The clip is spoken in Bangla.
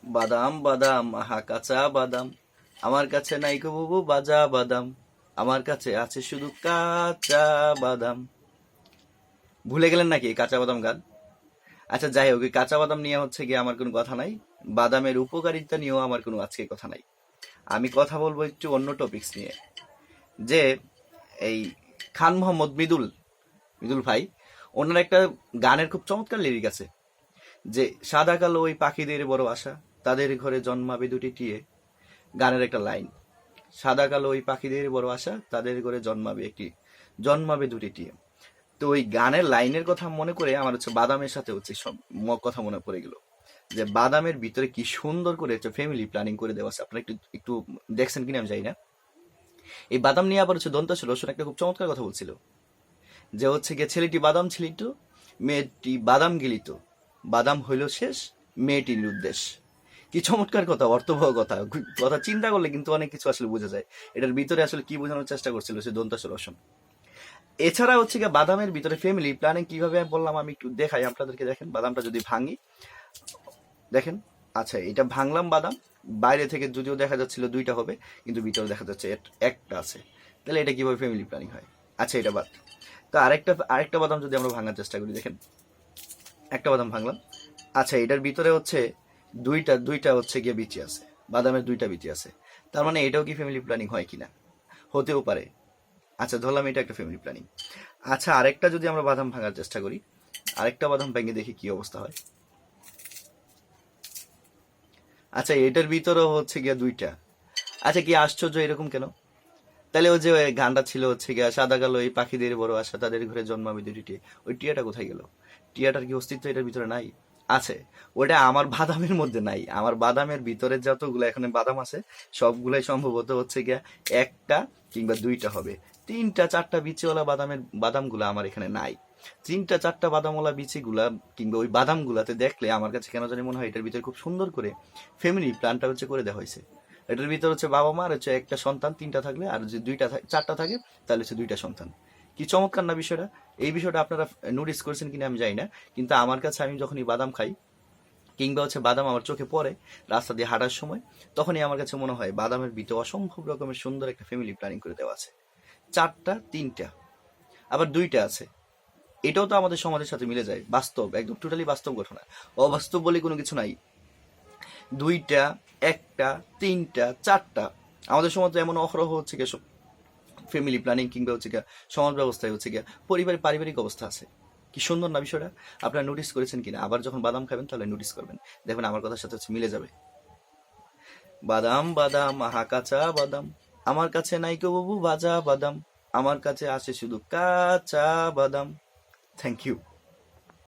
বাদাম বাদাম আহা কাঁচা বাদাম, আমার কাছে নাই গো বাবু বাজা বাদাম, আমার কাছে আছে শুধু কাঁচা বাদাম। ভুলে গেলেন নাকি এই কাঁচা বাদাম গান? আচ্ছা যাই হোক, এই কাঁচা বাদাম নিয়ে হচ্ছে গিয়ে আমার কোনো কথা নাই, বাদামের উপকারিতা নিয়েও আমার কোনো আজকে কথা নাই। আমি কথা বলবো একটু অন্য টপিকস নিয়ে। যে এই খান মোহাম্মদ মৃদুল মৃদুল ভাই, ওনার একটা গানের খুব চমৎকার লিরিক আছে, যে সাদা কালো ওই পাখিদের বড় আশা, তাদের ঘরে জন্মাবে দুটি টিয়ে। গানের একটা লাইন, সাদা কালো ওই পাখিদের বড় আশা, তাদের ঘরে জন্মাবে দুটি টিয়ে। তো ওই গানের লাইনের কথা মনে করে আমার হচ্ছে বাদামের সাথে হচ্ছে সব কথা মনে পড়ে গেল, যে বাদামের ভিতরে কি সুন্দর করে হচ্ছে ফ্যামিলি প্ল্যানিং করে দেওয়া আছে। আপনারা একটু একটু দেখছেন কিনা আমি জানি না। এই বাদাম নিয়ে আবার হচ্ছে দন্তা ছিল একটা খুব চমৎকার কথা বলছিল, যে হচ্ছে গিয়ে ছেলেটি বাদাম ছিলিত, মেয়েটি বাদাম গিলিত, বাদাম হইল শেষ, মেয়েটির উদ্দেশ। কি চমৎকার কথা, অর্থবহ কথা। কথা চিন্তা করলে কিন্তু অনেক কিছু আসলে বোঝা যায়। এটার ভিতরে আসলে কি বোঝানোর চেষ্টা করছিল সে দন্তাসুর অসম। এছাড়া হচ্ছে গিয়ে বাদামের ভিতরে ফ্যামিলি প্ল্যানিং কিভাবে বললাম, আমি একটু দেখাই আপনাদেরকে। দেখেন বাদামটা যদি ভাঙি, দেখেন। আচ্ছা, এটা ভাঙলাম বাদাম, বাইরে থেকে যদিও দেখা যাচ্ছিল দুইটা হবে, কিন্তু ভিতরে দেখা যাচ্ছে একটা আছে। তাহলে এটা কিভাবে ফ্যামিলি প্ল্যানিং হয়? আচ্ছা, এটা বাদ। তো আরেকটা বাদাম যদি আমরা ভাঙার চেষ্টা করি, দেখেন একটা বাদাম ভাঙলাম। আচ্ছা, এটার ভিতরে হচ্ছে দুইটা দুইটা হচ্ছে গিয়ে বিচি আছে, বাদামের দুইটা বিচি আছে। তার মানে এটাও কি ফ্যামিলি প্ল্যানিং হয় কিনা? হতেও পারে। আচ্ছা, ধরলাম এটা একটা ফ্যামিলি প্ল্যানিং। আচ্ছা, আরেকটা যদি আমরা বাদাম ভাঙার চেষ্টা করি, আরেকটা বাদাম ভেঙে দেখি কি অবস্থা হয়। আচ্ছা, এটার ভিতরেও হচ্ছে গিয়া দুইটা। আচ্ছা, কি আশ্চর্য, এরকম কেন? তাহলে ওই যে গানটা ছিল হচ্ছে গিয়া সাদা কালো এই পাখিদের বড় আশা, তাদের ঘরে জন্মাবে দুটি টিয়া, ওই টিয়াটা কোথায় গেল? টিয়াটার কি অস্তিত্ব এটার ভিতরে নাই? আছে। ওটা আমার বাদামের মধ্যে নাই। আমার বাদামের ভিতরে যতগুলো এখানে বাদাম আছে, সবগুলাই সম্ভবত হচ্ছে গিয়া একটা কিংবা দুইটা হবে। তিনটা চারটা বিচিওয়ালা বাদামগুলো আমার এখানে নাই। তিনটা চারটা বাদামওয়ালা বিচিগুলা কিংবা ওই বাদামগুলাতে দেখলে আমার কাছে কেন জানি মনে হয় এটার ভিতরে খুব সুন্দর করে ফ্যামিলি প্ল্যানটা হচ্ছে করে দেওয়া হয়েছে। এটার ভিতরে হচ্ছে বাবা মা আর হচ্ছে একটা সন্তান, তিনটা থাকলে, আর যদি চারটা থাকে তাহলে হচ্ছে দুইটা সন্তান। কি চমৎকার না বিষয়টা? এই বিষয়টা আপনারা নোটিস করেছেন কিনা আমি জানি না, কিন্তু আমার কাছে, আমি যখনই বাদাম খাই কিংবা হচ্ছে বাদাম আমার চোখে পড়ে রাস্তা দিয়ে হাঁটার সময়, তখনই আমার কাছে মনে হয় বাদামের ভিতরে অসম্ভব রকমের সুন্দর একটা ফ্যামিলি প্ল্যানিং করে দেওয়া আছে। চারটা, তিনটা, আবার দুইটা আছে। এটাও তো আমাদের সমাজের সাথে মিলে যায়, বাস্তব, একদম টোটালি বাস্তব ঘটনা। অবাস্তব বলে কোনো কিছু নাই। দুইটা, একটা, তিনটা, চারটা, আমাদের সমাজে এমন অহরহ হচ্ছে গিয়ে ফ্যামিলি প্ল্যানিং কিংবা হচ্ছে গিয়া সমাজ ব্যবস্থায় হচ্ছে গিয়া পরিবারের পারিবারিক অবস্থা আছে। কি সুন্দর না বিষয়টা? আপনারা নোটিস করেছেন কিনা? আবার যখন বাদাম খাবেন তাহলে নোটিস করবেন, দেখবেন আমার কথার সাথে হচ্ছে মিলে যাবে। বাদাম বাদাম আহা কাঁচা বাদাম, আমার কাছে নাই গো বাবু বাজা বাদাম, আমার কাছে আসে শুধু কাঁচা বাদাম। Thank you.